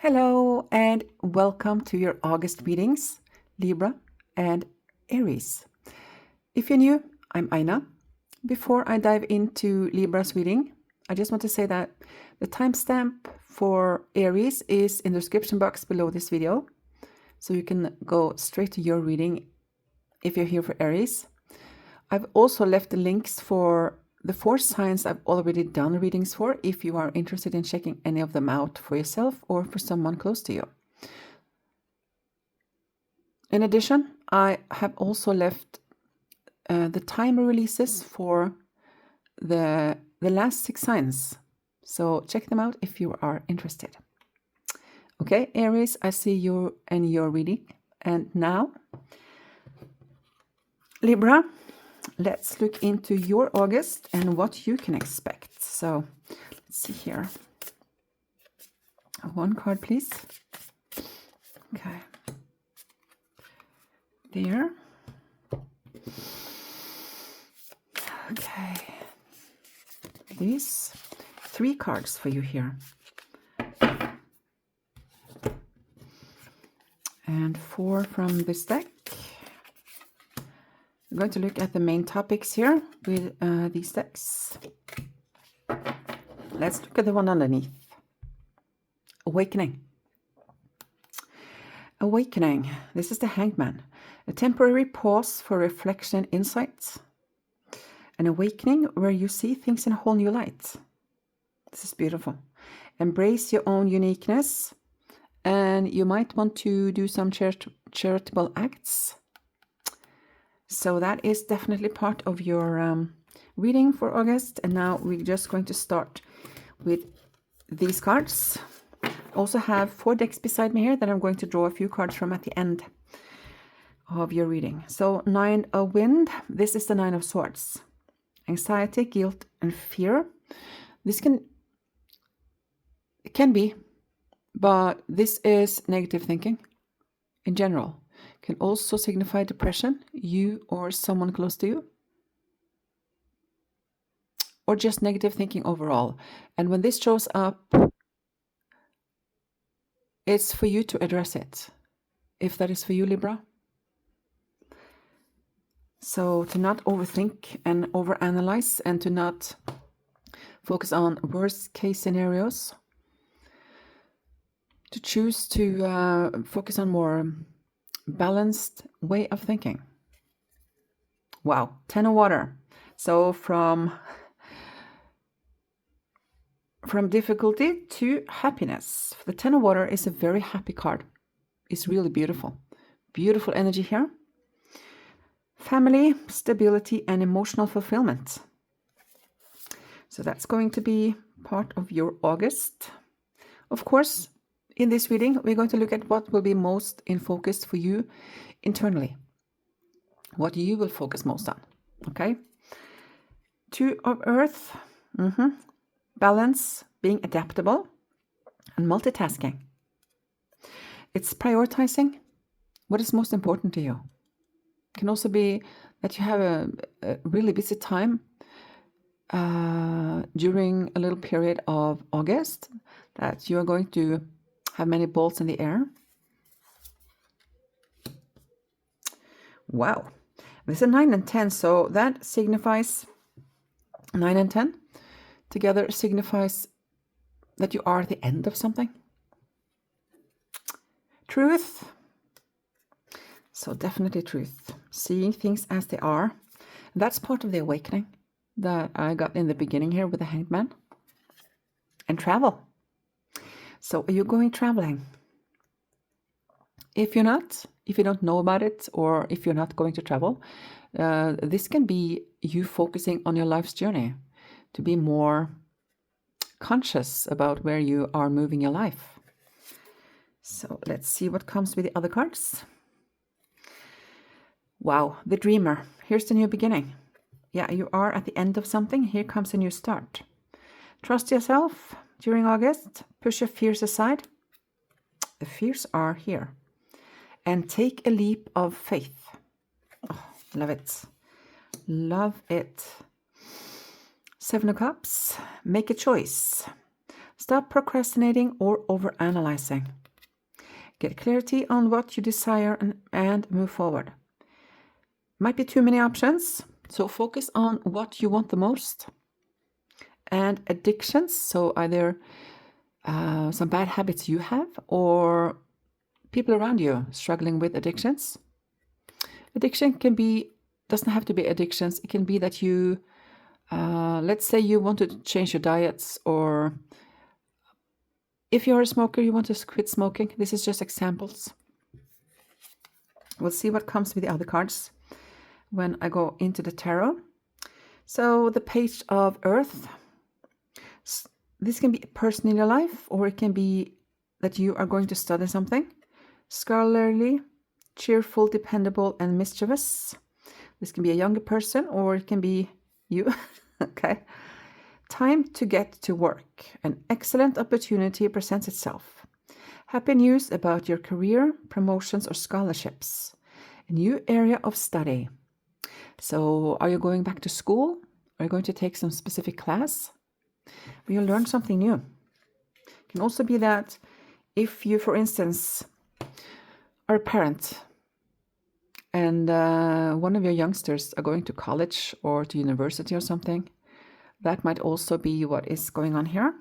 Hello and welcome to your August readings, Libra and Aries. If you're new, I'm Aina. Before I dive into Libra's reading, I just want to say that the timestamp for Aries is in the description box below this video, so you can go straight to your reading if you're here for Aries. I've also left the links for the 4 signs I've already done readings for, if you are interested in checking any of them out for yourself or for someone close to you. In addition, I have also left the timer releases for the last 6 signs. So check them out if you are interested. Okay, Aries, I see you and your reading. And now, Libra, let's look into your August and what you can expect. So let's see here. 1 card, please. Okay. There. Okay. These 3 cards for you here. And 4 from this deck. We're going to look at the main topics here with these decks. Let's look at the one underneath. Awakening. Awakening. This is the Hangman. A temporary pause for reflection and insight. An awakening where you see things in a whole new light. This is beautiful. Embrace your own uniqueness. And you might want to do some charitable acts. So that is definitely part of your reading for August. And now we're just going to start with these cards. Also have 4 decks beside me here that I'm going to draw a few cards from at the end of your reading. So 9 of Wind. This is the 9 of Swords. Anxiety, guilt, and fear. This can be, but this is negative thinking in general. Can also signify depression, you or someone close to you, or just negative thinking overall. And when this shows up, it's for you to address it, if that is for you, Libra. So to not overthink and overanalyze, and to not focus on worst case scenarios, to choose to focus on more balanced way of thinking. Wow, 10 of Water. So from difficulty to happiness. The 10 of Water is a very happy card. It's really beautiful. Beautiful energy here. Family, stability, and emotional fulfillment. So that's going to be part of your August. Of course, in this reading, we're going to look at what will be most in focus for you internally. What you will focus most on. Okay? 2 of Earth. Balance, being adaptable, and multitasking. It's prioritizing what is most important to you. It can also be that you have a really busy time during a little period of August, that you are going to have many balls in the air. Wow. This is 9 and 10, so that signifies 9 and 10 together signifies that you are at the end of something. Truth. So definitely truth. Seeing things as they are. That's part of the awakening that I got in the beginning here with the Hangman. And travel. So are you going traveling? If you're not, if you don't know about it, or if you're not going to travel, this can be you focusing on your life's journey to be more conscious about where you are moving your life. So let's see what comes with the other cards. Wow, the Dreamer. Here's the new beginning. Yeah, you are at the end of something. Here comes a new start. Trust yourself during August. Push your fears aside. The fears are here. And take a leap of faith. Oh, love it. Love it. 7 of Cups. Make a choice. Stop procrastinating or overanalyzing. Get clarity on what you desire and move forward. Might be too many options, so focus on what you want the most. And addictions, so either some bad habits you have or people around you struggling with addictions. Addiction doesn't have to be addictions. It can be that you, let's say you want to change your diets, or if you're a smoker, you want to quit smoking. This is just examples. We'll see what comes with the other cards when I go into the tarot. So the Page of Earth. This can be a person in your life, or it can be that you are going to study something. Scholarly, cheerful, dependable, and mischievous. This can be a younger person, or it can be you. Okay. Time to get to work. An excellent opportunity presents itself. Happy news about your career, promotions, or scholarships. A new area of study. So are you going back to school? Are you going to take some specific class? Will you learn something new? It can also be that if you, for instance, are a parent and one of your youngsters are going to college or to university or something, that might also be what is going on here.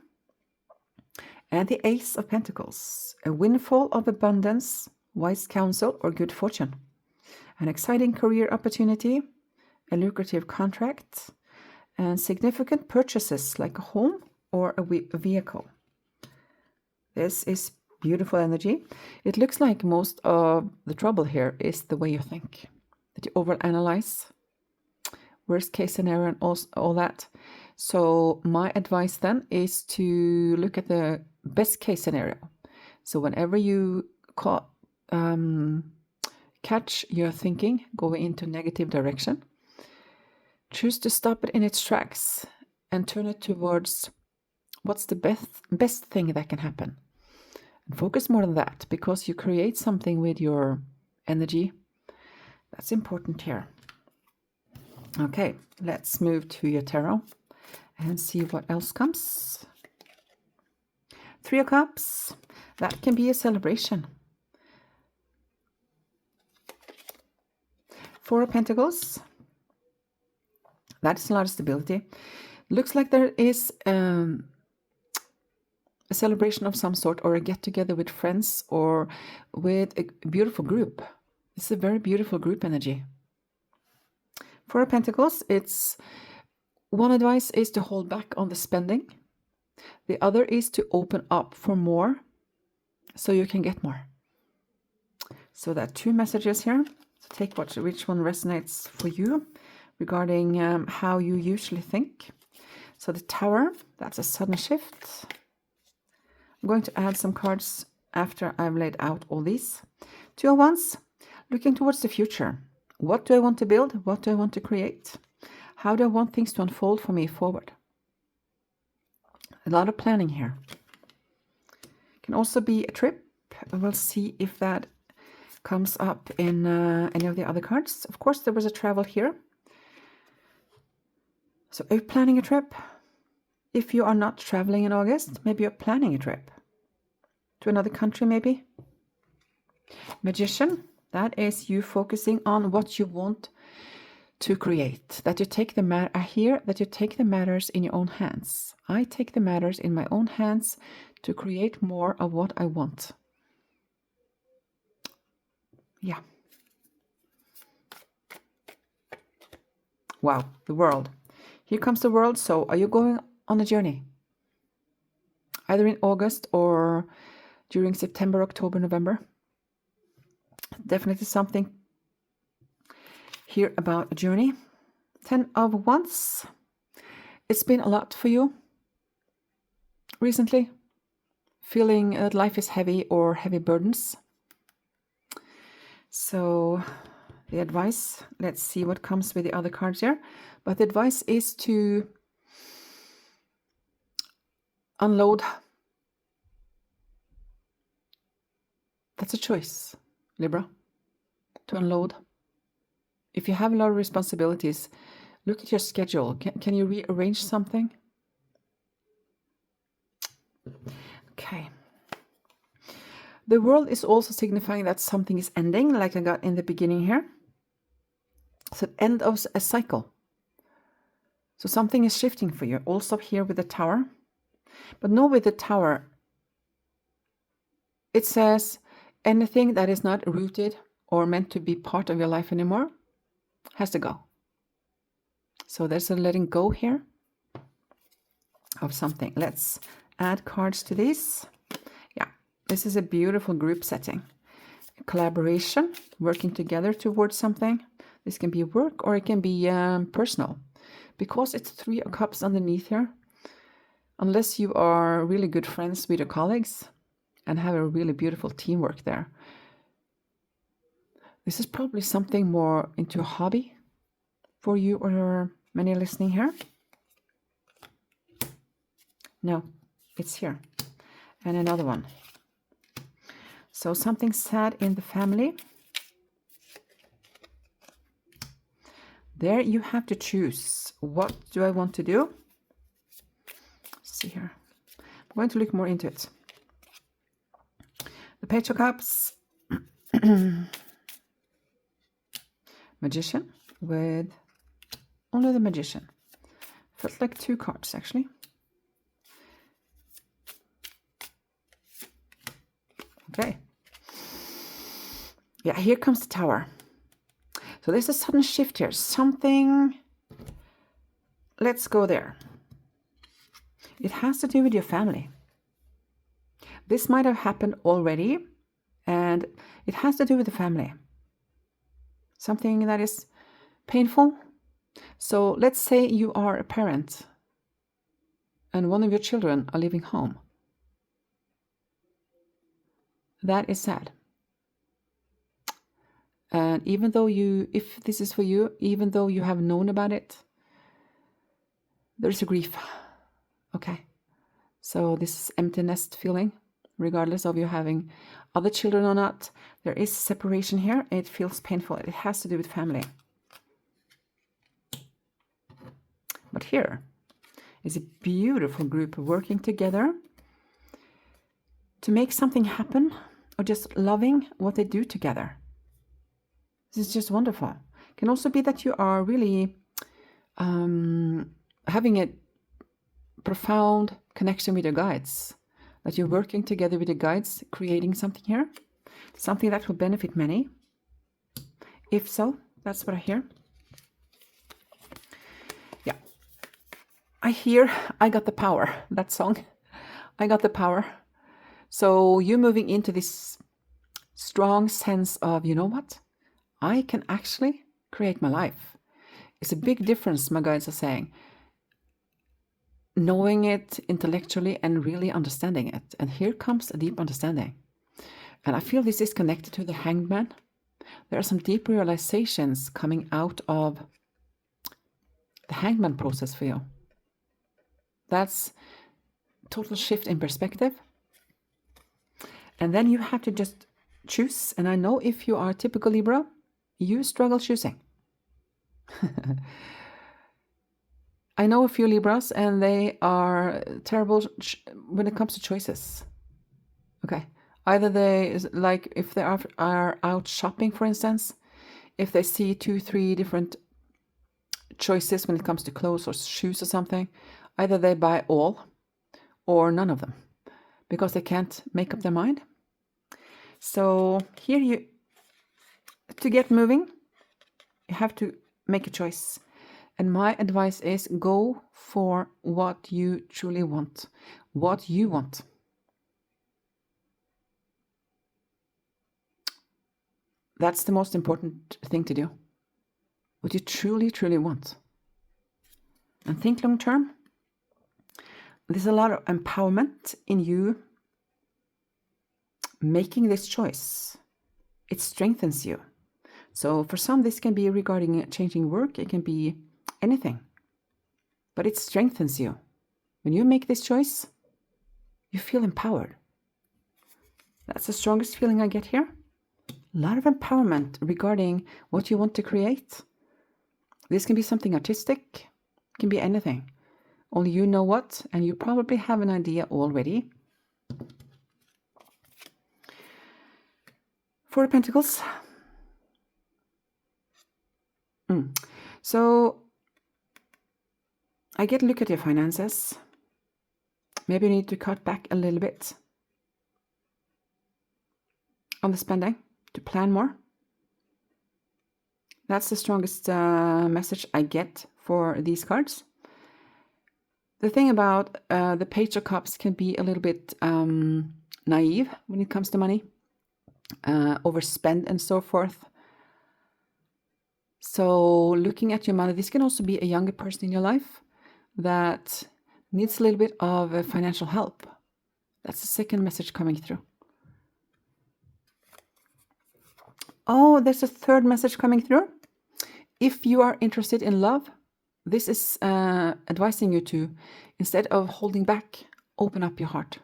And the Ace of Pentacles, a windfall of abundance, wise counsel, or good fortune. An exciting career opportunity, a lucrative contract, and significant purchases like a home or a vehicle. This is beautiful energy. It looks like most of the trouble here is the way you think, that you overanalyze, worst case scenario and all that. So my advice then is to look at the best case scenario. So whenever you catch your thinking going into negative direction, choose to stop it in its tracks and turn it towards what's the best thing that can happen. And focus more on that, because you create something with your energy. That's important here. Okay, let's move to your tarot and see what else comes. Three of Cups. That can be a celebration. Four of Pentacles. That is a lot of stability. Looks like there is a celebration of some sort, or a get-together with friends or with a beautiful group. It's a very beautiful group energy. Four of Pentacles, it's one advice is to hold back on the spending. The other is to open up for more so you can get more. So there are two messages here. So take which one resonates for you regarding how you usually think. So the Tower, that's a sudden shift. I'm going to add some cards after I've laid out all these. Two of Wands, looking towards the future. What do I want to build? What do I want to create? How do I want things to unfold for me forward? A lot of planning here. Can also be a trip. We'll see if that comes up in any of the other cards. Of course, there was a travel here. So are you planning a trip? If you are not traveling in August, maybe you're planning a trip to another country, maybe. Magician, that is you focusing on what you want to create. That you take I hear that you take the matters in your own hands. I take the matters in my own hands to create more of what I want. Yeah. Wow, the World. Here comes the World. So are you going on a journey? Either in August or during September, October, November. Definitely something here about a journey. 10 of Wands. It's been a lot for you recently. Feeling that life is heavy or heavy burdens. So the advice, let's see what comes with the other cards here. But the advice is to unload. That's a choice, Libra, to unload. If you have a lot of responsibilities, look at your schedule. Can you rearrange something? Okay. The world is also signifying that something is ending, like I got in the beginning here. So end of a cycle. So something is shifting for you. Also here with the tower. But no, with the tower, it says anything that is not rooted or meant to be part of your life anymore has to go. So there's a letting go here of something. Let's add cards to these. Yeah, this is a beautiful group setting. Collaboration, working together towards something. This can be work or it can be personal. Because it's 3 of Cups underneath here, unless you are really good friends with your colleagues and have a really beautiful teamwork there, this is probably something more into a hobby for you or many listening here. No, it's here. And another one. So something sad in the family. There you have to choose. What do I want to do? Let's see here. I'm going to look more into it. The Page of Cups. Magician with only the Magician. Felt like 2 cards actually. Okay. Yeah, here comes the Tower. So there's a sudden shift here. Something. Let's go there. It has to do with your family. This might have happened already, and it has to do with the family. Something that is painful. So let's say you are a parent and one of your children are leaving home. That is sad. And even though if this is for you, even though you have known about it, there's a grief. Okay. So this empty nest feeling, regardless of you having other children or not, there is separation here. It feels painful. It has to do with family. But here is a beautiful group working together to make something happen, or just loving what they do together. This is just wonderful. It can also be that you are really having a profound connection with your guides, that you're working together with your guides, creating something here, something that will benefit many. If so, that's what I hear. Yeah. I hear I Got the Power, that song. I got the power. So you moving into this strong sense of, you know what? I can actually create my life. It's a big difference, my guides are saying. Knowing it intellectually and really understanding it. And here comes a deep understanding. And I feel this is connected to the Hanged Man. There are some deep realizations coming out of the Hanged Man process for you. That's total shift in perspective. And then you have to just choose. And I know if you are a typical Libra, you struggle choosing. I know a few Libras and they are terrible when it comes to choices. Okay. Either they, like if they are out shopping, for instance, if they see 2, 3 different choices when it comes to clothes or shoes or something, either they buy all or none of them because they can't make up their mind. So here to get moving, you have to make a choice. And my advice is go for what you truly want, what you want. That's the most important thing to do. What you truly, truly want. And think long term. There's a lot of empowerment in you making this choice. It strengthens you. So for some, this can be regarding changing work. It can be anything. But it strengthens you. When you make this choice, you feel empowered. That's the strongest feeling I get here. A lot of empowerment regarding what you want to create. This can be something artistic. It can be anything. Only you know what, and you probably have an idea already. Four of Pentacles. So I get a look at your finances. Maybe you need to cut back a little bit on the spending to plan more. That's the strongest message I get for these cards. The thing about the Page of Cups can be a little bit naive when it comes to money, overspend and so forth. So looking at your money, this can also be a younger person in your life that needs a little bit of financial help. That's the second message coming through. Oh, there's a third message coming through. If you are interested in love, this is advising you to, instead of holding back, open up your heart.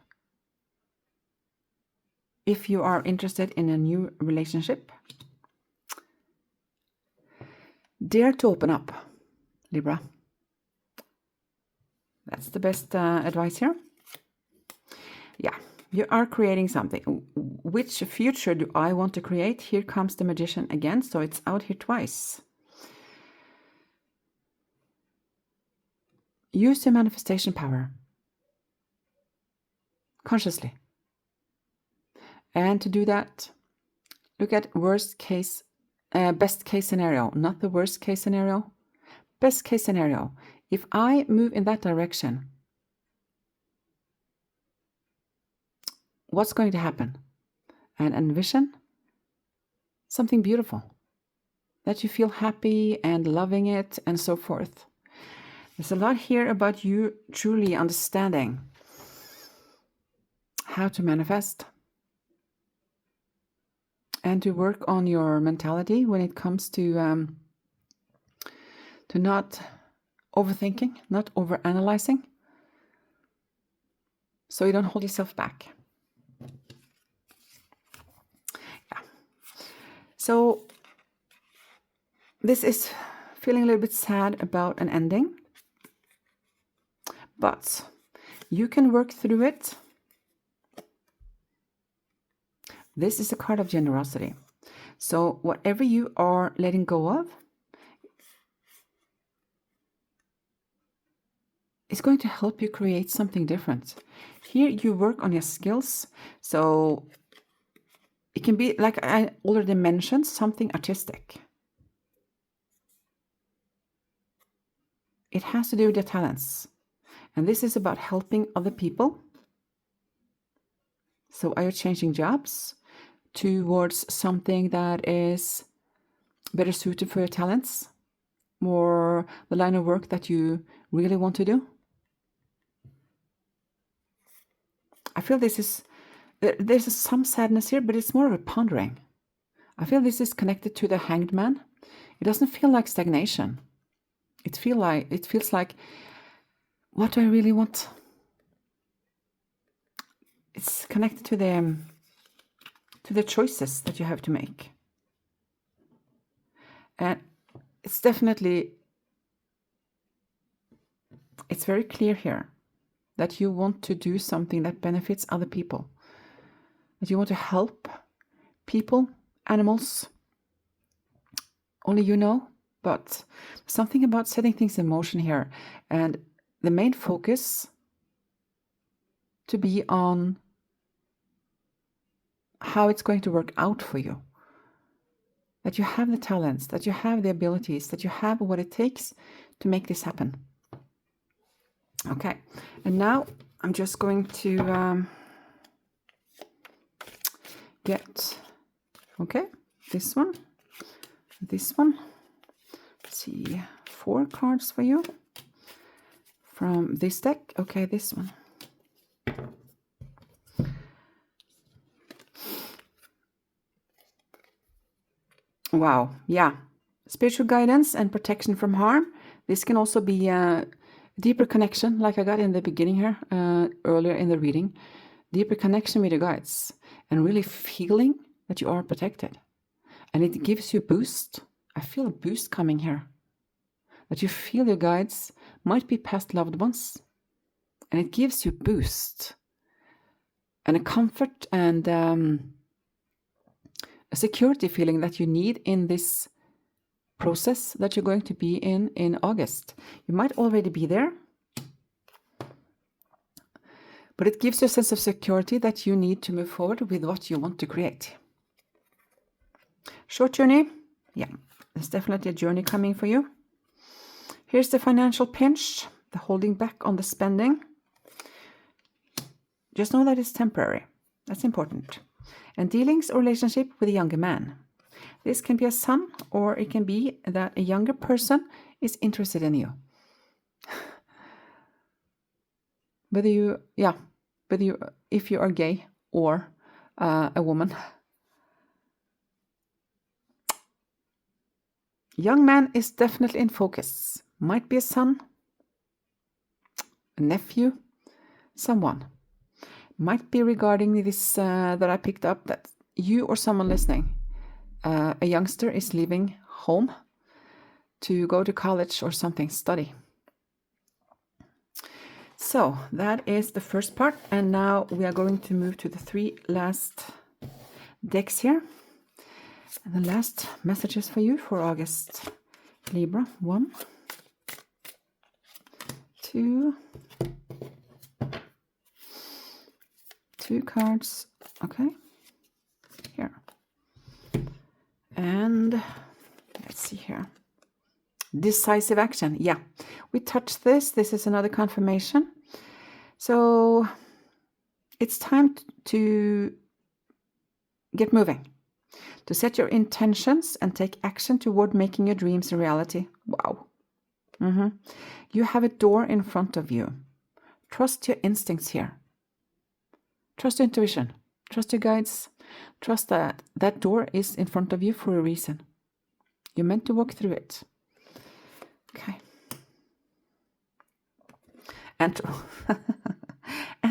If you are interested in a new relationship, dare to open up, Libra. That's the best advice here. Yeah, you are creating something. Which future do I want to create? Here comes the Magician again, so it's out here twice. Use your manifestation power consciously. And to do that, look at best case scenario, not the worst case scenario. Best case scenario. If I move in that direction, what's going to happen? And envision something beautiful, that you feel happy and loving it and so forth. There's a lot here about you truly understanding how to manifest and to work on your mentality when it comes to not overthinking, not overanalyzing, so you don't hold yourself back. Yeah. So this is feeling a little bit sad about an ending, but you can work through it. This is a card of generosity. So whatever you are letting go of is going to help you create something different. Here you work on your skills. So it can be, like I already mentioned, something artistic. It has to do with your talents. And this is about helping other people. So are you changing jobs towards something that is better suited for your talents? Or the line of work that you really want to do? I feel there's some sadness here, but it's more of a pondering. I feel this is connected to the Hanged Man. It doesn't feel like stagnation. It feels like, what do I really want? It's connected to the choices that you have to make. And it's definitely, it's very clear here that you want to do something that benefits other people. That you want to help people, animals, only you know, but something about setting things in motion here. And the main focus to be on how it's going to work out for you. That you have the talents, that you have the abilities, that you have what it takes to make this happen. Okay, and now I'm just going to get, okay, this one. Let's see, 4 cards for you from this deck. Okay, this one. Wow, yeah. Spiritual guidance and protection from harm. This can also be a deeper connection, like I got in the beginning here, earlier in the reading. Deeper connection with your guides and really feeling that you are protected. And it gives you a boost. I feel a boost coming here. That you feel your guides might be past loved ones. And it gives you a boost. And a comfort and security feeling that you need in this process that you're going to be in August. You might already be there, but it gives you a sense of security that you need to move forward with what you want to create. Short journey. Yeah, there's definitely a journey coming for you. Here's the financial pinch, the holding back on the spending. Just know that it's temporary. That's important. And dealings or relationship with a younger man. This can be a son, or it can be that a younger person is interested in you. If you are gay or a woman. Young man is definitely in focus. Might be a son, a nephew, someone. Might be regarding this that I picked up, that you or someone listening, a youngster is leaving home to go to college or something, study. So that is the first part, and now we are going to move to the 3 last decks here. And the last messages for you for August. Libra, 1, 2 cards, okay, here. And let's see here. Decisive action. Yeah, we touched this. This is another confirmation. So it's time to get moving, to set your intentions and take action toward making your dreams a reality. Wow. You have a door in front of you. Trust your instincts here. Trust your intuition. Trust your guides. Trust that that door is in front of you for a reason. You're meant to walk through it. Okay. And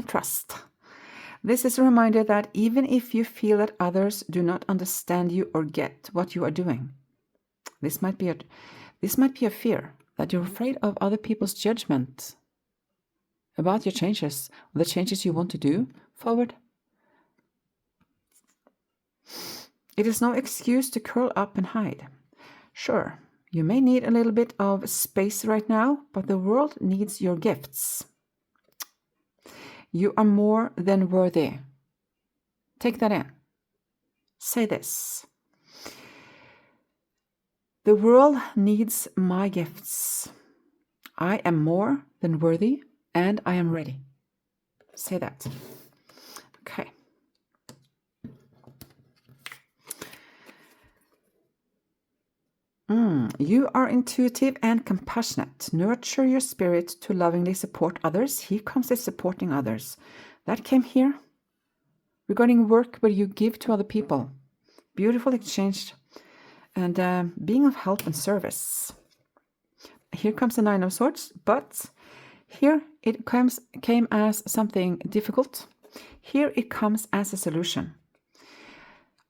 trust. This is a reminder that even if you feel that others do not understand you or get what you are doing, this might be a fear that you're afraid of other people's judgment about your changes, or the changes you want to do forward. It is no excuse to curl up and hide. Sure, you may need a little bit of space right now, but the world needs your gifts. You are more than worthy. Take that in. Say this. The world needs my gifts. I am more than worthy, and I am ready. Say that. Okay. You are intuitive and compassionate. Nurture your spirit to lovingly support others. Here comes this supporting others. That came here. Regarding work where you give to other people. Beautiful exchange. And being of help and service. Here comes the 9 of Swords. But here it came as something difficult. Here it comes as a solution.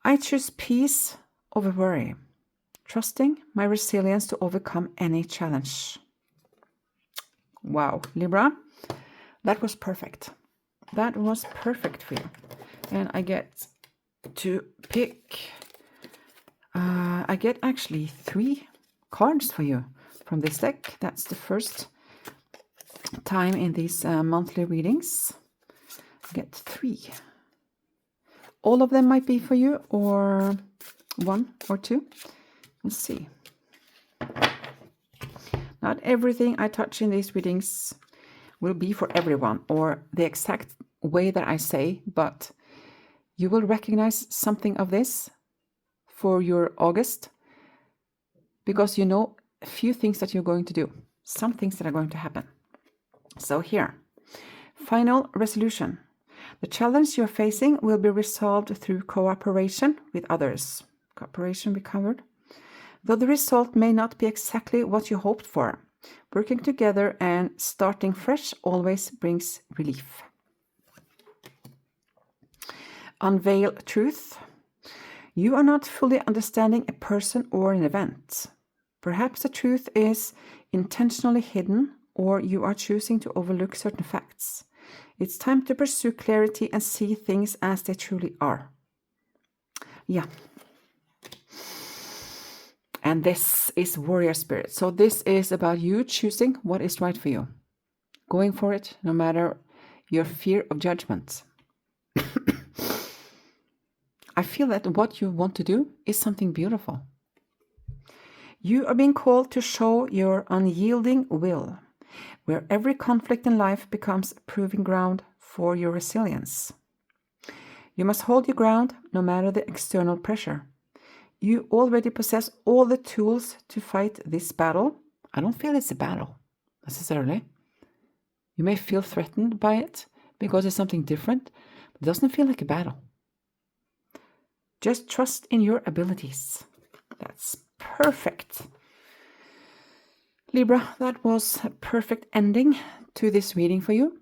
I choose peace over worry. Trusting my resilience to overcome any challenge. Wow, Libra, that was perfect. That was perfect for you. And I get to pick, I get actually 3 cards for you from this deck. That's the first time in these monthly readings. I get 3. All of them might be for you, or 1 or 2. Let's see. Not everything I touch in these readings will be for everyone or the exact way that I say, but you will recognize something of this for your August because you know a few things that you're going to do, some things that are going to happen. So here, final resolution. The challenge you're facing will be resolved through cooperation with others. Cooperation we covered. Though the result may not be exactly what you hoped for, working together and starting fresh always brings relief. Unveil truth. You are not fully understanding a person or an event. Perhaps the truth is intentionally hidden, or you are choosing to overlook certain facts. It's time to pursue clarity and see things as they truly are. Yeah, And this is warrior spirit. So this is about you choosing what is right for you. Going for it, no matter your fear of judgment. I feel that what you want to do is something beautiful. You are being called to show your unyielding will, where every conflict in life becomes a proving ground for your resilience. You must hold your ground no matter the external pressure. You already possess all the tools to fight this battle. I don't feel it's a battle, necessarily. You may feel threatened by it because it's something different, but it doesn't feel like a battle. Just trust in your abilities. That's perfect. Libra, that was a perfect ending to this reading for you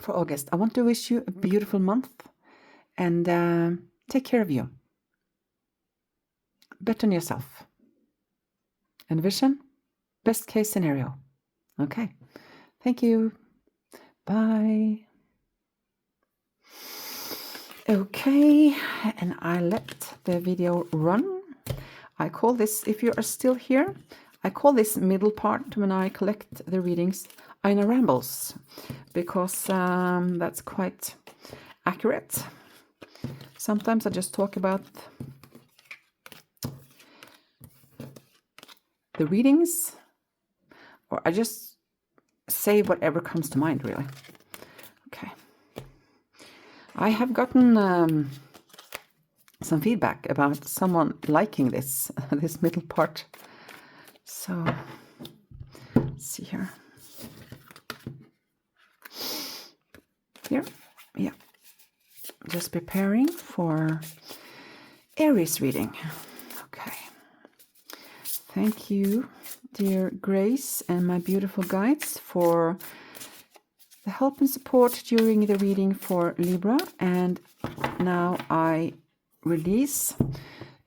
for August. I want to wish you a beautiful month and take care of you. Bet on yourself. And vision, best case scenario. Okay. Thank you. Bye. Okay, and I let the video run. I call this, if you are still here, I call this middle part when I collect the readings Aina rambles, because that's quite accurate. Sometimes I just talk about the readings, or I just say whatever comes to mind, really. Okay. I have gotten some feedback about someone liking this this middle part. So let's see here. Here, yeah. Just preparing for Aries reading. Okay. Thank you, dear Grace and my beautiful guides, for the help and support during the reading for Libra. And now I release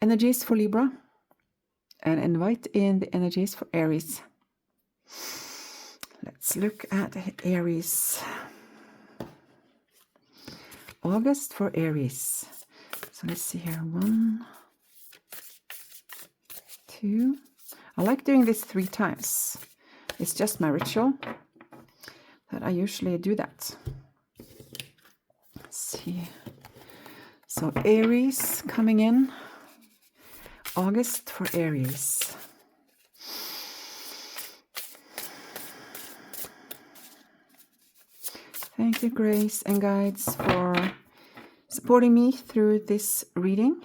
energies for Libra and invite in the energies for Aries. Let's look at Aries. August for Aries. So let's see here. 1, 2. I like doing this 3 times. It's just my ritual that I usually do that. Let's see. So Aries coming in. August for Aries. Thank you, Grace and guides, for supporting me through this reading.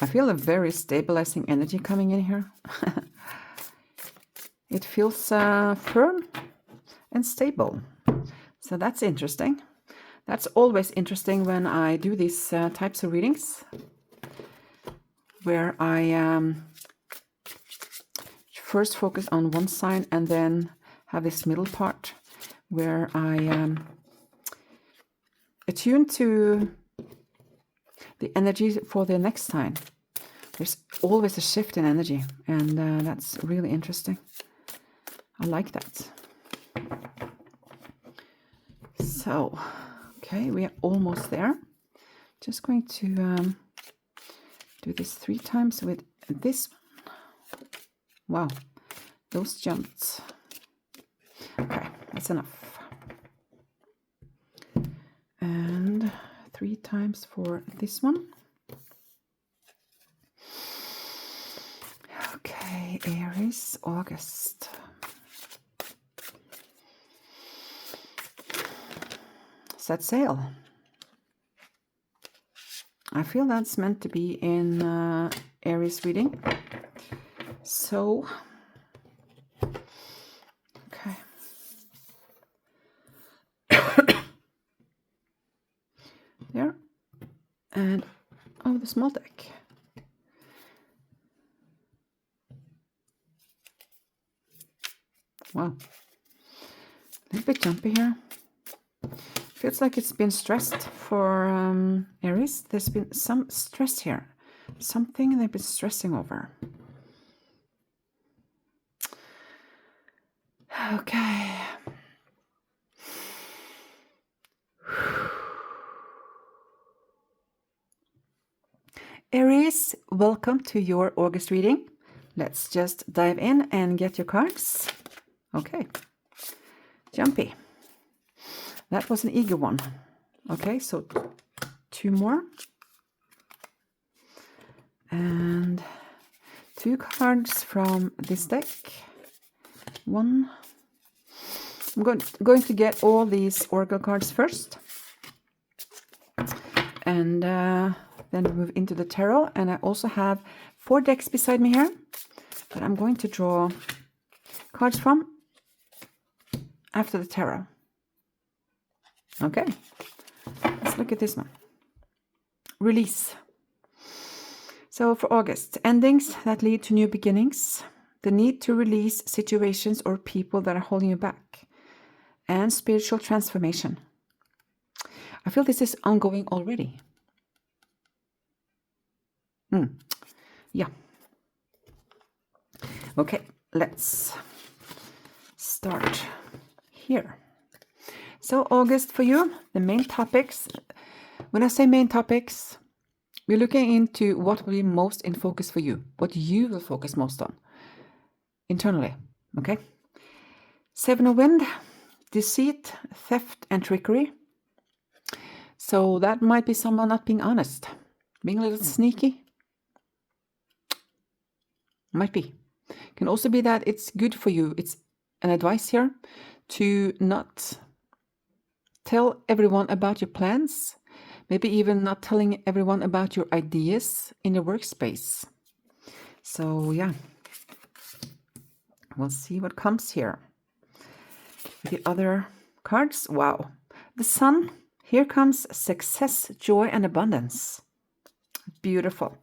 I feel a very stabilizing energy coming in here. It feels firm and stable. So that's interesting. That's always interesting when I do these types of readings, where I first focus on one sign and then have this middle part where I attune to the energy for the next sign. There's always a shift in energy, and that's really interesting. I like that. So, okay, we are almost there. Just going to do this 3 times with this one. Wow, those jumped. Okay, that's enough. And 3 times for this one. Okay, Aries, August. Set sail. I feel that's meant to be in Aries reading. So, okay. There. And, oh, the small deck. Wow. A little bit jumpy here. Feels like it's been stressed for Aries. There's been some stress here. Something they've been stressing over. Okay. Aries, welcome to your August reading. Let's just dive in and get your cards. Okay, jumpy. That was an eager one. Okay, so 2 more. And 2 cards from this deck. 1. I'm going to get all these oracle cards first. And then move into the tarot. And I also have 4 decks beside me here that I'm going to draw cards from after the tarot. Okay, let's look at this one. Release. So for August, endings that lead to new beginnings, the need to release situations or people that are holding you back, and spiritual transformation. I feel this is ongoing already. Yeah. Okay, let's start here. So August for you, the main topics. When I say main topics, we're looking into what will be most in focus for you, what you will focus most on internally, okay? 7 of Wind, deceit, theft, and trickery. So that might be someone not being honest, being a little sneaky. Might be. Can also be that it's good for you. It's an advice here to not tell everyone about your plans. Maybe even not telling everyone about your ideas in your workspace. So yeah, we'll see what comes here. The other cards, wow. The Sun, here comes success, joy, and abundance. Beautiful.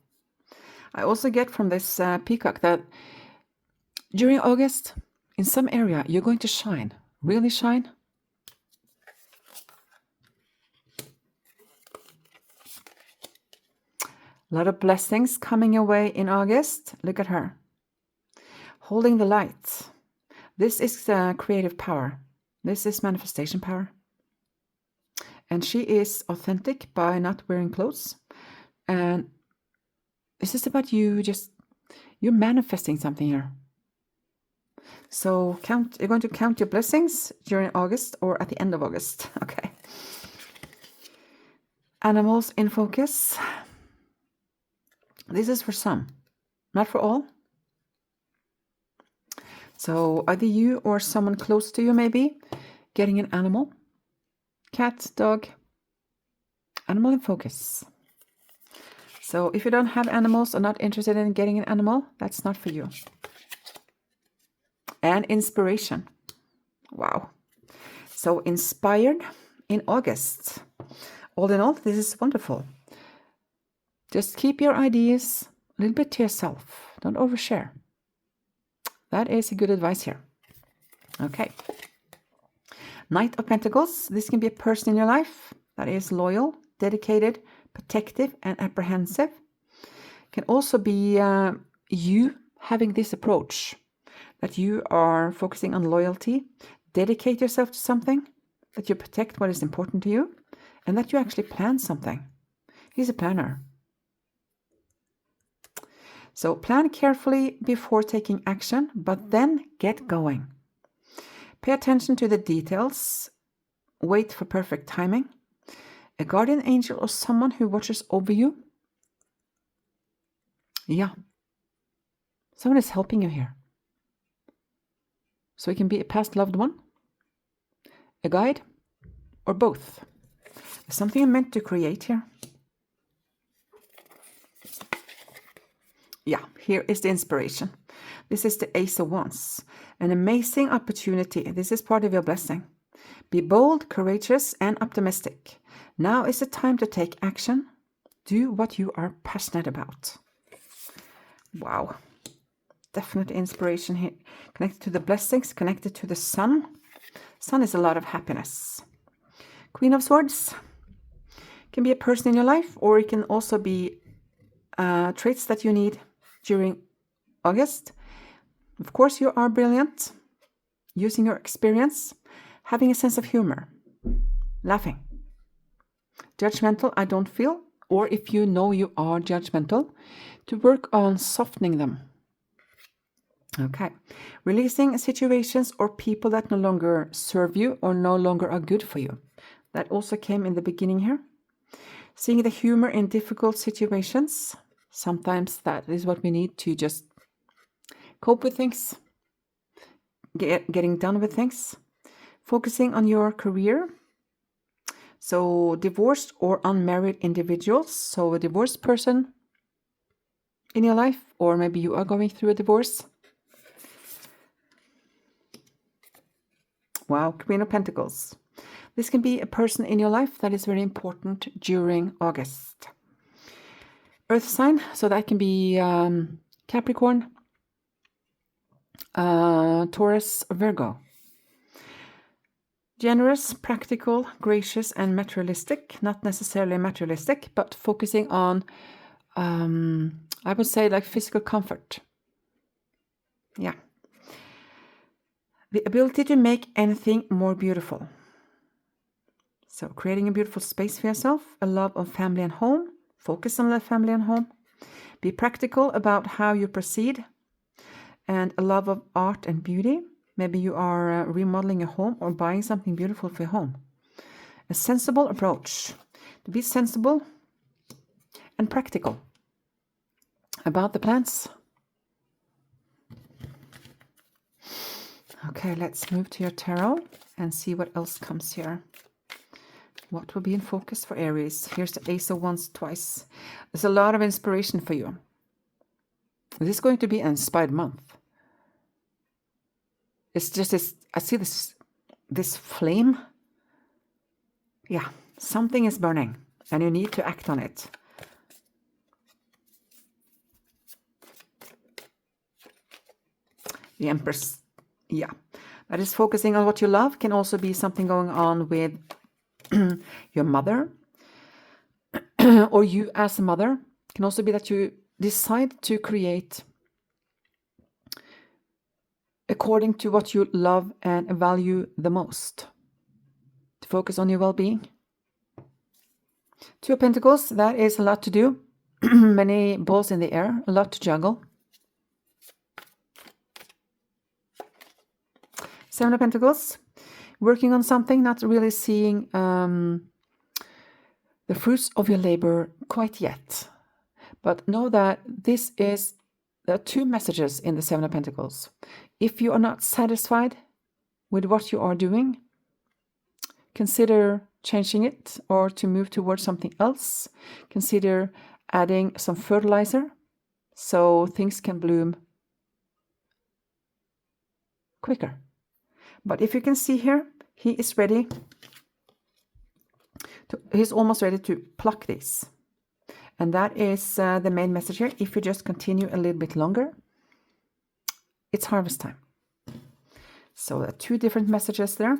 I also get from this peacock that during August, in some area, you're going to shine, really shine. A lot of blessings coming your way in August. Look at her. Holding the light. This is creative power. This is manifestation power. And she is authentic by not wearing clothes. And this is about you you're manifesting something here. So you're going to count your blessings during August or at the end of August. Okay. Animals in focus. This is for some, not for all. So either you or someone close to you maybe getting an animal, cat, dog, animal in focus. So if you don't have animals or not interested in getting an animal, that's not for you. And inspiration. Wow. So inspired in August. All in all, this is wonderful. Just keep your ideas a little bit to yourself. Don't overshare. That is a good advice here. Okay. Knight of Pentacles. This can be a person in your life that is loyal, dedicated, protective, and apprehensive. Can also be you having this approach that you are focusing on loyalty, dedicate yourself to something, that you protect what is important to you, and that you actually plan something. He's a planner. So plan carefully before taking action, but then get going. Pay attention to the details. Wait for perfect timing. A guardian angel or someone who watches over you. Yeah. Someone is helping you here. So it can be a past loved one, a guide, or both. There's something you're meant to create here. Yeah, here is the inspiration. This is the Ace of Wands. An amazing opportunity. This is part of your blessing. Be bold, courageous, and optimistic. Now is the time to take action. Do what you are passionate about. Wow. Definite inspiration here. Connected to the blessings, connected to the sun. Sun is a lot of happiness. Queen of Swords. Can be a person in your life, or it can also be traits that you need during August. Of course, you are brilliant, using your experience, having a sense of humor, laughing. Judgmental, I don't feel. or if you know you are judgmental, to work on softening them. Okay, releasing situations or people that no longer serve you or no longer are good for you. That also came in the beginning here. Seeing the humor in difficult situations. Sometimes that is what we need to just cope with things. Getting done with things. Focusing on your career. So divorced or unmarried individuals. So a divorced person in your life, or maybe you are going through a divorce. Wow, Queen of Pentacles. This can be a person in your life that is very important during August. Earth sign, so that can be Capricorn, Taurus, or Virgo. Generous, practical, gracious, and materialistic. Not necessarily materialistic, but focusing on, I would say, like physical comfort. Yeah. The ability to make anything more beautiful. So creating a beautiful space for yourself, a love of family and home, focus on that family and home, be practical about how you proceed, and a love of art and beauty. Maybe you are remodeling a home or buying something beautiful for your home. A sensible approach, to be sensible and practical about the plans. Okay, let's move to your tarot and see what else comes here. What will be in focus for Aries? Here's the Ace of Wands twice. There's a lot of inspiration for you. This is going to be an inspired month. It's just this, I see this flame. Yeah, something is burning and you need to act on it. The Empress. Yeah, that is focusing on what you love. Can also be something going on with your mother or you as a mother. Can also be that you decide to create according to what you love and value the most. To focus on your well-being. Two of Pentacles, that is a lot to do. Many balls in the air, a lot to juggle. Seven of Pentacles, working on something, not really seeing the fruits of your labor quite yet. But know that there are two messages in the Seven of Pentacles. If you are not satisfied with what you are doing, consider changing it or to move towards something else. Consider adding some fertilizer so things can bloom quicker. But if you can see here, he is ready. He's almost ready to pluck these. And that is the main message here. If you just continue a little bit longer, it's harvest time. So there are two different messages there.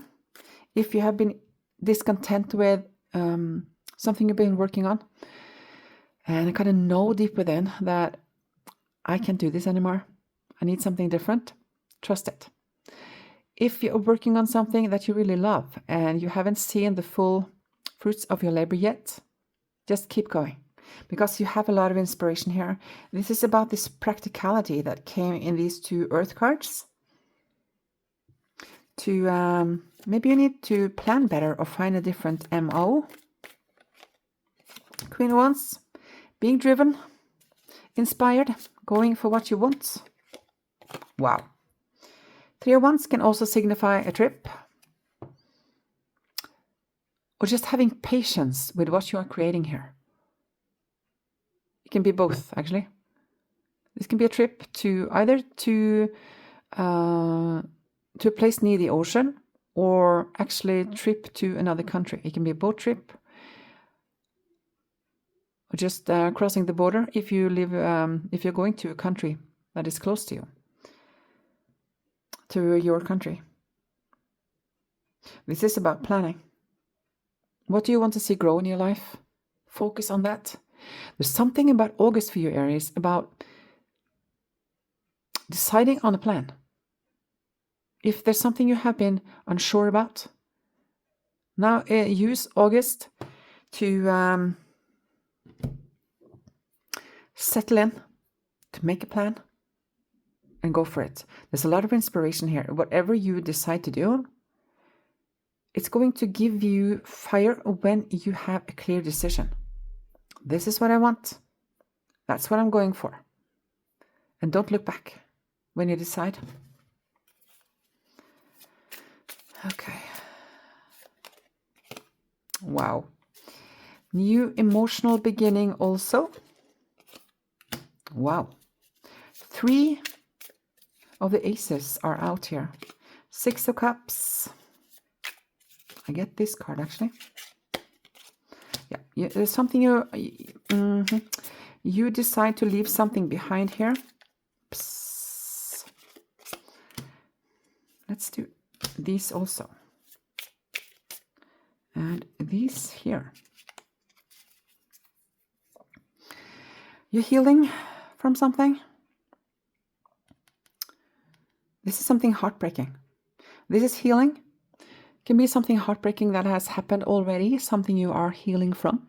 If you have been discontent with something you've been working on, and I kind of know deep within that I can't do this anymore, I need something different, trust it. If you're working on something that you really love and you haven't seen the full fruits of your labor yet, just keep going because you have a lot of inspiration here. This is about this practicality that came in these two earth cards. To maybe you need to plan better or find a different MO. Queen of Wands, being driven, inspired, going for what you want. Wow. Three of Wands can also signify a trip or just having patience with what you are creating here. It can be both, actually. This can be a trip to either to a place near the ocean or actually a trip to another country. It can be a boat trip or just crossing the border if you live, if you're going to a country that is close to you. To your country. This is about planning. What do you want to see grow in your life? Focus on that. There's something about August for you, Aries, about deciding on a plan. If there's something you have been unsure about, now use August to settle in, to make a plan, and go for it. There's a lot of inspiration here. Whatever you decide to do, it's going to give you fire when you have a clear decision. This is what I want. That's what I'm going for. And don't look back when you decide. Okay. Wow. New emotional beginning also. Wow. 3 of the aces are out here. 6 of Cups. I get this card actually. Yeah, there's something you decide to leave something behind here. Psst. Let's do these also. And these here. You're healing from something. This is something heartbreaking. This is healing. Can be something heartbreaking that has happened already, something you are healing from.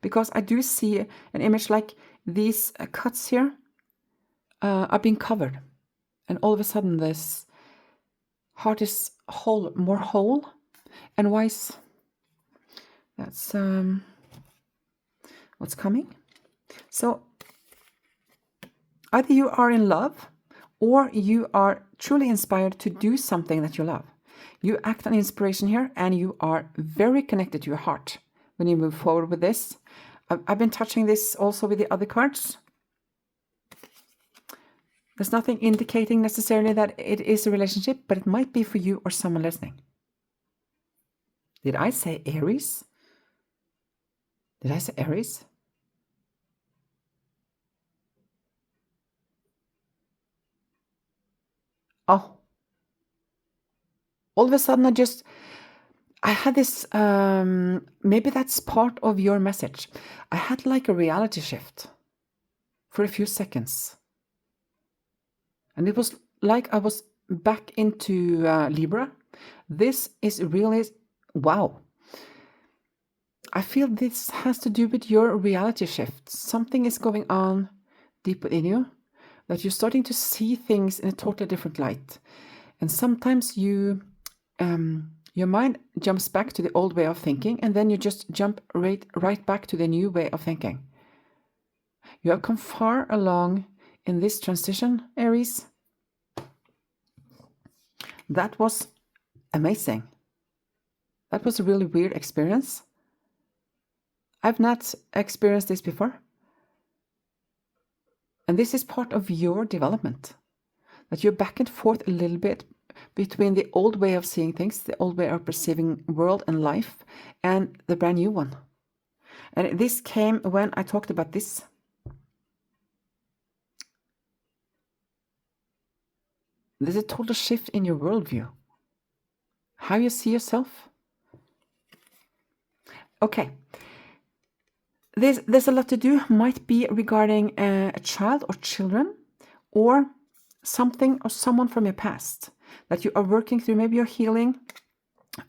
Because I do see an image like these cuts here are being covered. And all of a sudden this heart is whole, more whole and wise. That's what's coming. So either you are in love or you are truly inspired to do something that you love. You act on inspiration here and you are very connected to your heart when you move forward with this. I've been touching this also with the other cards. There's nothing indicating necessarily that it is a relationship, but it might be for you or someone listening. Did I say Aries? Did I say Aries? Oh. All of a sudden I had this, maybe that's part of your message. I had like a reality shift for a few seconds. And it was like I was back into Libra. This is really, wow. I feel this has to do with your reality shift. Something is going on deep within you, that you're starting to see things in a totally different light. And sometimes your mind jumps back to the old way of thinking, and then you just jump right back to the new way of thinking. You have come far along in this transition, Aries. That was amazing. That was a really weird experience. I've not experienced this before. And this is part of your development. That you're back and forth a little bit between the old way of seeing things, the old way of perceiving world and life, and the brand new one. And this came when I talked about this. There's a total shift in your worldview. How you see yourself. Okay. There's a lot to do. Might be regarding a child or children, or something or someone from your past that you are working through. Maybe you're healing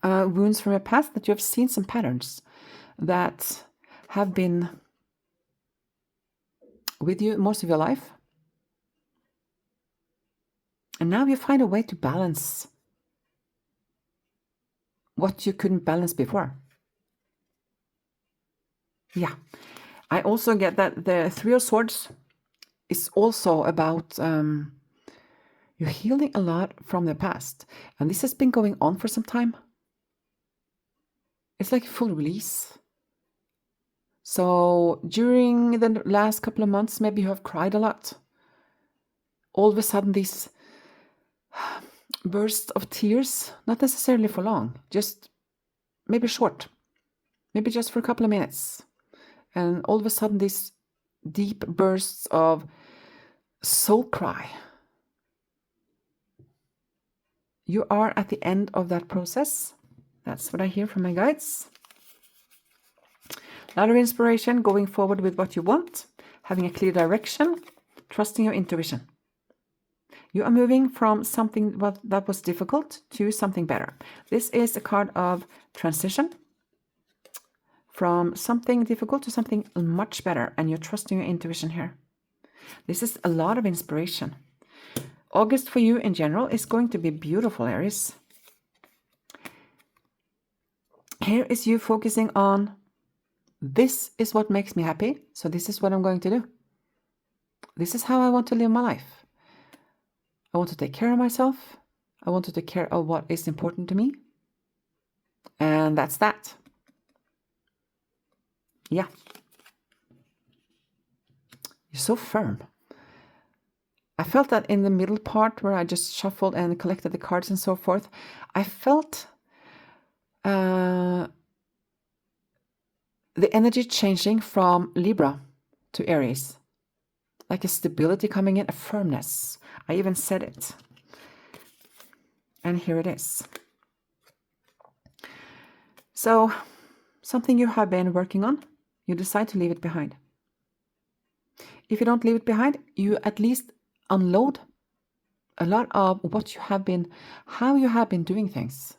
wounds from your past, that you have seen some patterns that have been with you most of your life. And now you find a way to balance what you couldn't balance before. Yeah. I also get that the 3 of Swords is also about you're healing a lot from the past. And this has been going on for some time. It's like a full release. So during the last couple of months, maybe you have cried a lot. All of a sudden, these bursts of tears, not necessarily for long, just maybe short, maybe just for a couple of minutes. And all of a sudden, these deep bursts of soul cry. You are at the end of that process. That's what I hear from my guides. A lot of inspiration, going forward with what you want, having a clear direction, trusting your intuition. You are moving from something that was difficult to something better. This is a card of transition, from something difficult to something much better, and you're trusting your intuition here. This is a lot of inspiration. August for you in general is going to be beautiful, Aries. Here is you focusing on, this is what makes me happy, so this is what I'm going to do. This is how I want to live my life. I want to take care of myself. I want to take care of what is important to me. And that's that. Yeah. You're so firm. I felt that in the middle part where I just shuffled and collected the cards and so forth. I felt the energy changing from Libra to Aries. Like a stability coming in, a firmness. I even said it. And here it is. So, something you have been working on, you decide to leave it behind. If you don't leave it behind, you at least unload a lot of what you have been, how you have been doing things.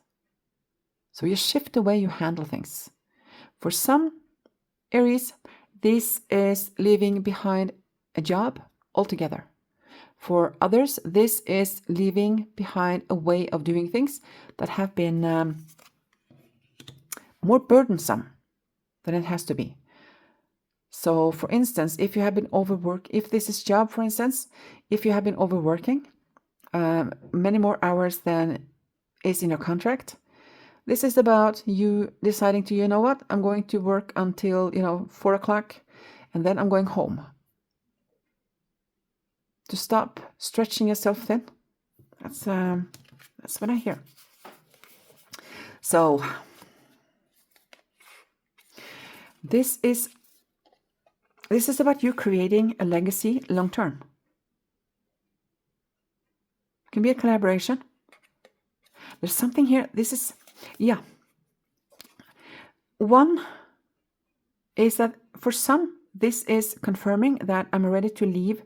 So you shift the way you handle things. For some Aries, this is leaving behind a job altogether. For others, this is leaving behind a way of doing things that have been more burdensome than it has to be. So, for instance, if you have been overworked, if this is job, for instance, if you have been overworking many more hours than is in your contract, this is about you deciding to, you know what, I'm going to work until, 4 o'clock, and then I'm going home. To stop stretching yourself thin. That's what I hear. So, this is about you creating a legacy long term. It can be a collaboration. There's something here. This is, yeah. One is that for some, this is confirming that I'm ready to leave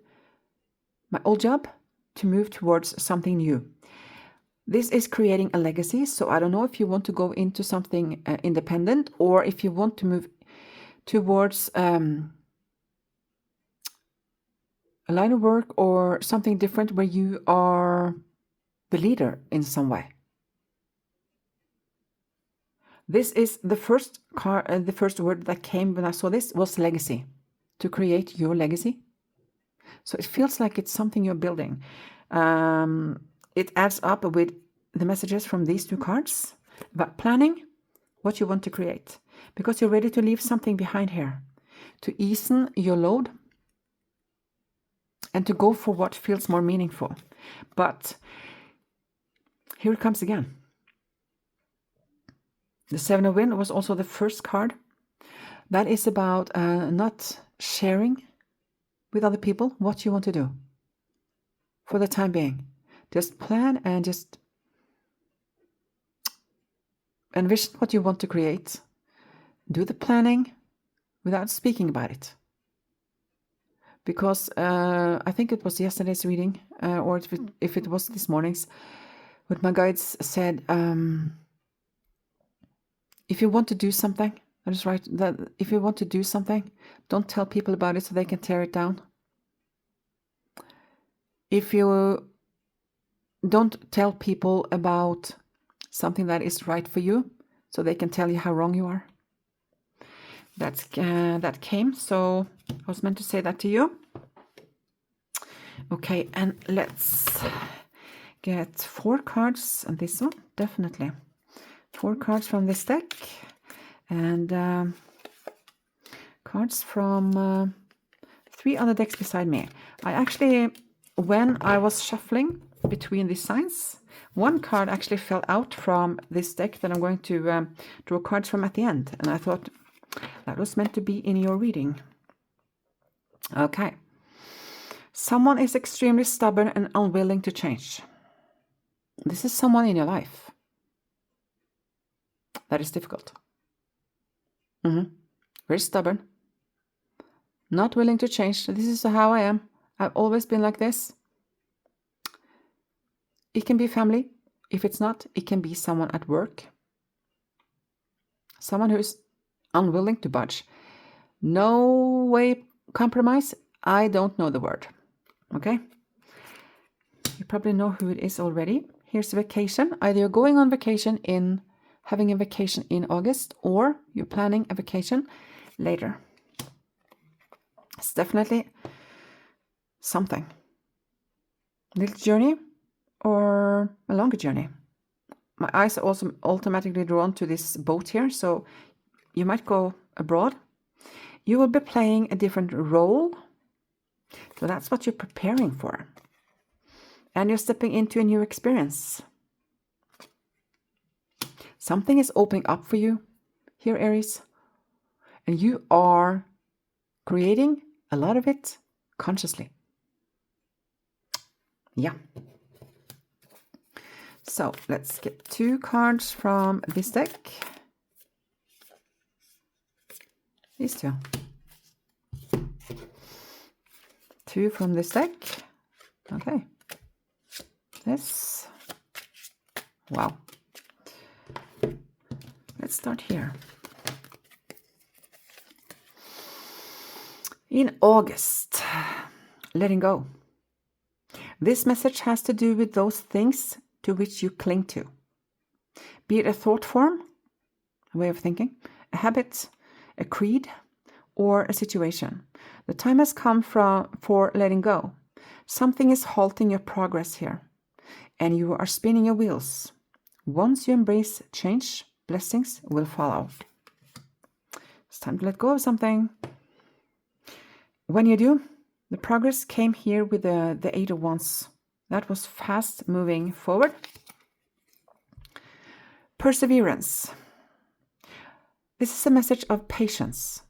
my old job to move towards something new. This is creating a legacy. So I don't know if you want to go into something independent, or if you want to move towards a line of work or something different where you are the leader in some way. This is the first the first word that came when I saw this was legacy. To create your legacy. So it feels like it's something you're building. It adds up with the messages from these two cards about planning what you want to create. Because you're ready to leave something behind here. To ease your load. And to go for what feels more meaningful. But here it comes again. The Seven of Wands was also the first card. That is about not sharing with other people what you want to do for the time being. Just plan and just envision what you want to create. Do the planning without speaking about it. Because I think it was yesterday's reading, or if it was this morning's, what my guides said, if you want to do something, I just write that if you want to do something, don't tell people about it so they can tear it down. If you don't tell people about something that is right for you, so they can tell you how wrong you are. That came, so I was meant to say that to you. Okay, and let's get 4 cards on this one, definitely. 4 cards from this deck, and cards from 3 other decks beside me. I actually, when I was shuffling between these signs, one card actually fell out from this deck that I'm going to draw cards from at the end, and I thought that was meant to be in your reading. Okay. Someone is extremely stubborn and unwilling to change. This is someone in your life. That is difficult. Very stubborn. Not willing to change. This is how I am. I've always been like this. It can be family. If it's not, it can be someone at work. Someone who's unwilling to budge. No way compromise. I don't know the word. Okay? You probably know who it is already. Here's a vacation. Either you're going on vacation having a vacation in August, or you're planning a vacation later. It's definitely something. A little journey or a longer journey. My eyes are also automatically drawn to this boat here, so you might go abroad. You will be playing a different role. So that's what you're preparing for. And you're stepping into a new experience. Something is opening up for you here, Aries. And you are creating a lot of it consciously. Yeah. So let's get 2 cards from this deck. These 2. 2 from this deck. Okay. This. Wow. Let's start here. In August, letting go. This message has to do with those things to which you cling to. Be it a thought form, a way of thinking, a habit, a creed, or a situation. The time has come for letting go. Something is halting your progress here, and you are spinning your wheels. Once you embrace change, blessings will follow. It's time to let go of something. When you do, the progress came here with the 8 of Wands. That was fast moving forward. Perseverance. This is a message of patience.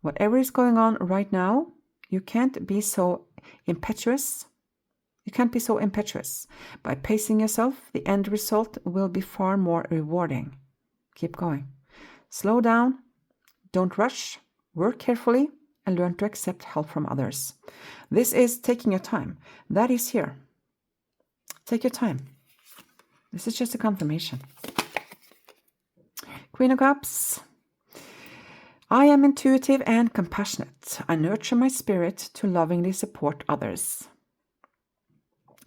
Whatever is going on right now, you can't be so impetuous. You can't be so impetuous. By pacing yourself, the end result will be far more rewarding. Keep going. Slow down. Don't rush. Work carefully and learn to accept help from others. This is taking your time. That is here. Take your time. This is just a confirmation. Queen of Cups. I am intuitive and compassionate. I nurture my spirit to lovingly support others.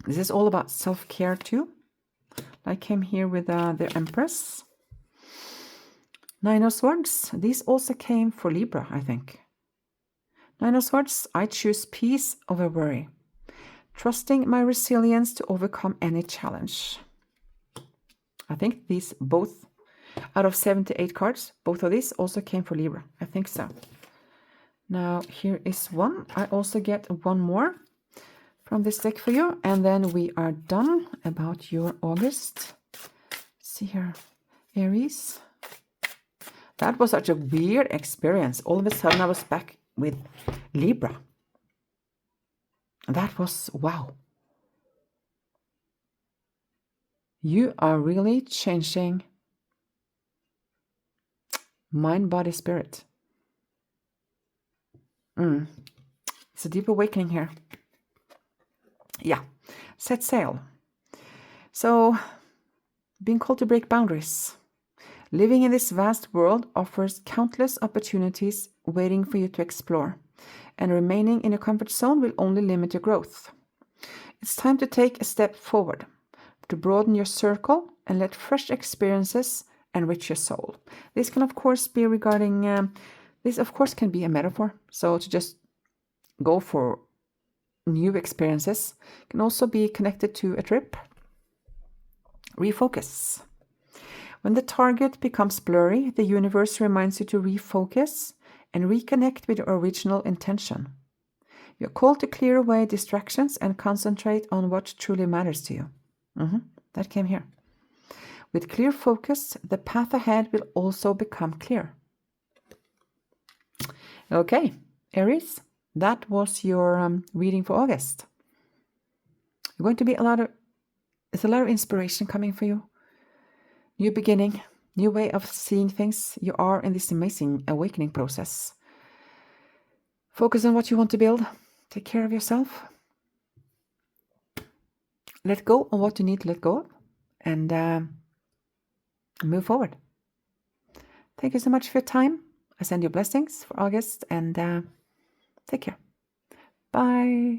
This is all about self-care too. I came here with the Empress. 9 of Swords. These also came for Libra, I think. 9 of Swords. I choose peace over worry. Trusting my resilience to overcome any challenge. I think these both, out of 78 cards, both of these also came for Libra. I think so. Now, here is one. I also get one more from this deck for you. And then we are done about your August. Let's see here. Aries. That was such a weird experience. All of a sudden, I was back with Libra. That was, wow. You are really changing mind, body, spirit. It's a deep awakening here. Yeah. Set sail. So, being called to break boundaries. Living in this vast world offers countless opportunities waiting for you to explore. And remaining in your comfort zone will only limit your growth. It's time to take a step forward, to broaden your circle and let fresh experiences enrich your soul. This can, of course, be regarding, this, of course, can be a metaphor. So to just go for new experiences can also be connected to a trip. Refocus. When the target becomes blurry, the universe reminds you to refocus and reconnect with your original intention. You're called to clear away distractions and concentrate on what truly matters to you. That came here. With clear focus, the path ahead will also become clear. Okay, Aries, that was your reading for August. You're going to be there's a lot of inspiration coming for you. New beginning, new way of seeing things. You are in this amazing awakening process. Focus on what you want to build. Take care of yourself. Let go of what you need to let go of. And move forward. Thank you so much for your time. I send you blessings for August, and take care. Bye.